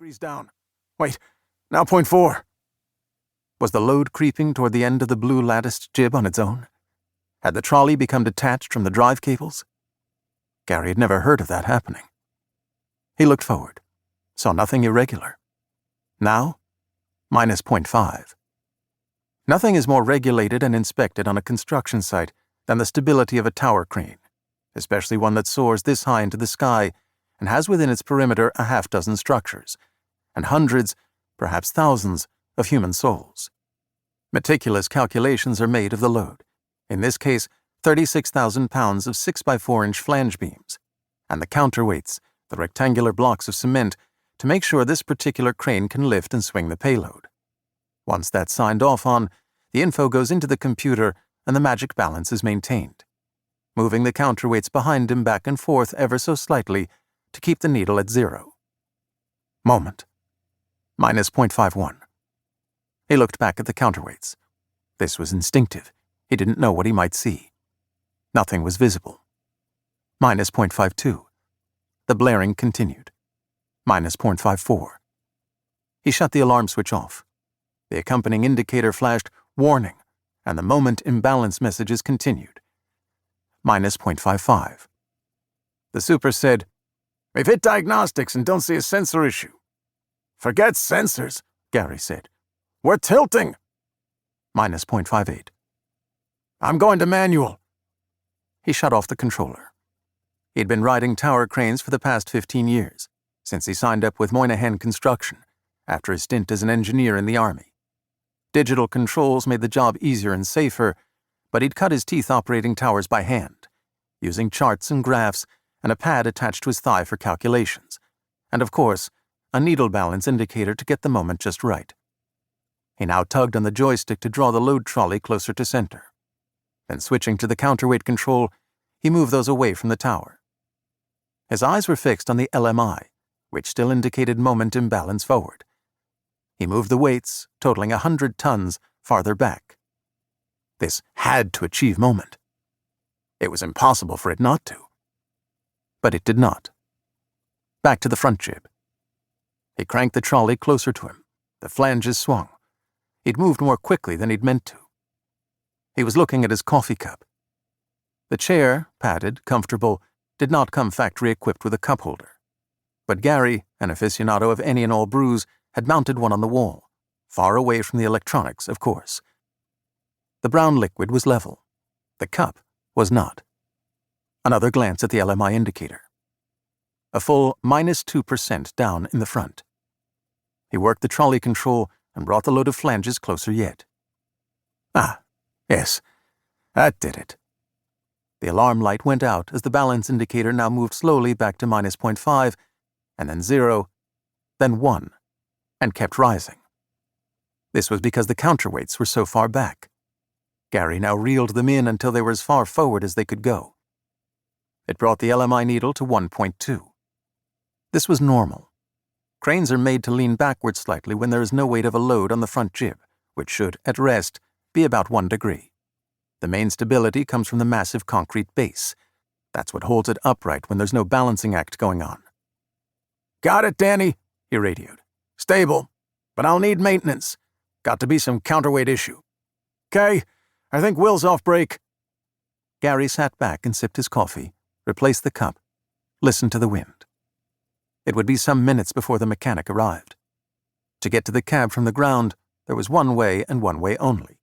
degrees down. Wait, now 0.4. Was the load creeping toward the end of the blue latticed jib on its own? Had the trolley become detached from the drive cables? Gary had never heard of that happening. He looked forward, saw nothing irregular. Now, minus 0.5. Nothing is more regulated and inspected on a construction site than the stability of a tower crane, especially one that soars this high into the sky and has within its perimeter a half-dozen structures, and hundreds, perhaps thousands, of human souls. Meticulous calculations are made of the load, in this case 36,000 pounds of 6x4-inch flange beams, and the counterweights, the rectangular blocks of cement, to make sure this particular crane can lift and swing the payload. Once that's signed off on, the info goes into the computer and the magic balance is maintained, moving the counterweights behind him back and forth ever so slightly to keep the needle at 0. Moment. Minus 0.51. He looked back at the counterweights. This was instinctive. He didn't know what he might see. Nothing was visible. Minus 0.52. The blaring continued. Minus 0.54. He shut the alarm switch off. The accompanying indicator flashed warning, and the moment imbalance messages continued. Minus 0.55. The super said, "We've hit diagnostics and don't see a sensor issue." "Forget sensors," Gary said. "We're tilting." Minus 0.58. "I'm going to manual." He shut off the controller. He'd been riding tower cranes for the past 15 years, since he signed up with Moynihan Construction after his stint as an engineer in the Army. Digital controls made the job easier and safer, but he'd cut his teeth operating towers by hand, using charts and graphs and a pad attached to his thigh for calculations, and of course, a needle balance indicator to get the moment just right. He now tugged on the joystick to draw the load trolley closer to center. Then switching to the counterweight control, he moved those away from the tower. His eyes were fixed on the LMI, which still indicated moment imbalance forward. He moved the weights, totaling 100 tons, farther back. This had to achieve moment. It was impossible for it not to. But it did not. Back to the front jib. He cranked the trolley closer to him. The flanges swung. He'd moved more quickly than he'd meant to. He was looking at his coffee cup. The chair, padded, comfortable, did not come factory-equipped with a cup holder. But Gary, an aficionado of any and all brews, had mounted one on the wall, far away from the electronics, of course. The brown liquid was level. The cup was not. Another glance at the LMI indicator. A full minus 2% down in the front. He worked the trolley control and brought the load of flanges closer yet. Ah, yes, that did it. The alarm light went out as the balance indicator now moved slowly back to minus 0.5, and then 0, then 1, and kept rising. This was because the counterweights were so far back. Gary now reeled them in until they were as far forward as they could go. It brought the LMI needle to 1.2. This was normal. Cranes are made to lean backward slightly when there is no weight of a load on the front jib, which should, at rest, be about 1 degree. The main stability comes from the massive concrete base. That's what holds it upright when there's no balancing act going on. "Got it, Danny," he radioed. "Stable, but I'll need maintenance. Got to be some counterweight issue." "'Kay, I think Will's off break." Gary sat back and sipped his coffee, replaced the cup, listened to the wind. It would be some minutes before the mechanic arrived. To get to the cab from the ground, there was one way and one way only.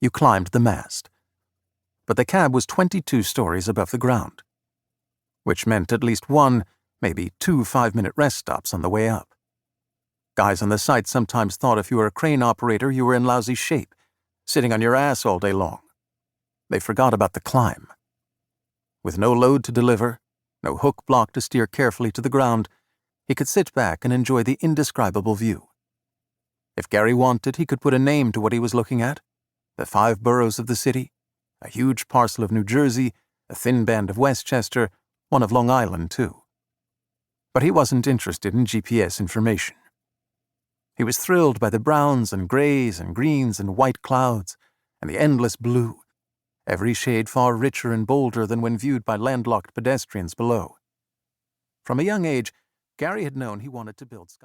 You climbed the mast. But the cab was 22 stories above the ground, which meant at least one, maybe 2 5-minute rest stops on the way up. Guys on the site sometimes thought if you were a crane operator, you were in lousy shape, sitting on your ass all day long. They forgot about the climb. With no load to deliver, no hook block to steer carefully to the ground, he could sit back and enjoy the indescribable view. If Gary wanted, he could put a name to what he was looking at. The 5 boroughs of the city, a huge parcel of New Jersey, a thin band of Westchester, one of Long Island, too. But he wasn't interested in GPS information. He was thrilled by the browns and grays and greens and white clouds and the endless blue, every shade far richer and bolder than when viewed by landlocked pedestrians below. From a young age, Gary had known he wanted to build sky.